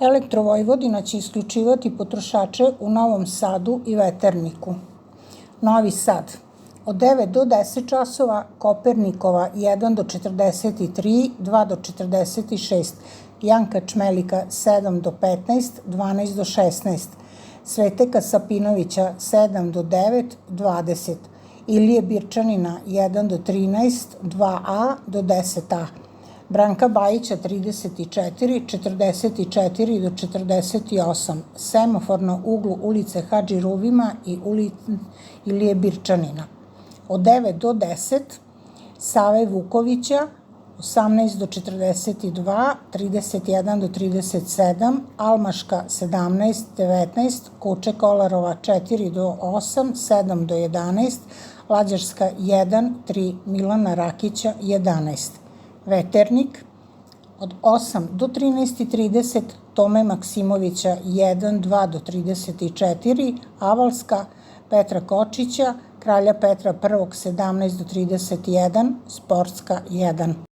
Elektrovojvodina će isključivati potrošače u Novom Sadu i Veterniku. Novi Sad od 9 do 10 časova, Kopernikova 1 do 43, 2 do 46, Janka Čmelika 7 do 15, 12 do 16, Svete Kasapinovića 7 do 9, 20, Ilije Birčanina 1 do 13, 2A do 10A, Branka Bajića 34, 44 do 48, semafor na uglu ulice Hadži Ruvima i Ilije Birčanina. Od 9 do 10, Save Vukovića 18 do 42, 31 do 37, Almaška 17, 19, Kuče Kolarova 4 do 8, 7 do 11, Lađarska 1, 3, Milana Rakića 11. Veternik od 8 do 13:30, Tome Maksimovića 1, 2 do 34, Avalska Petra Kočića, Kralja Petra I 17 do 31, Sportska 1.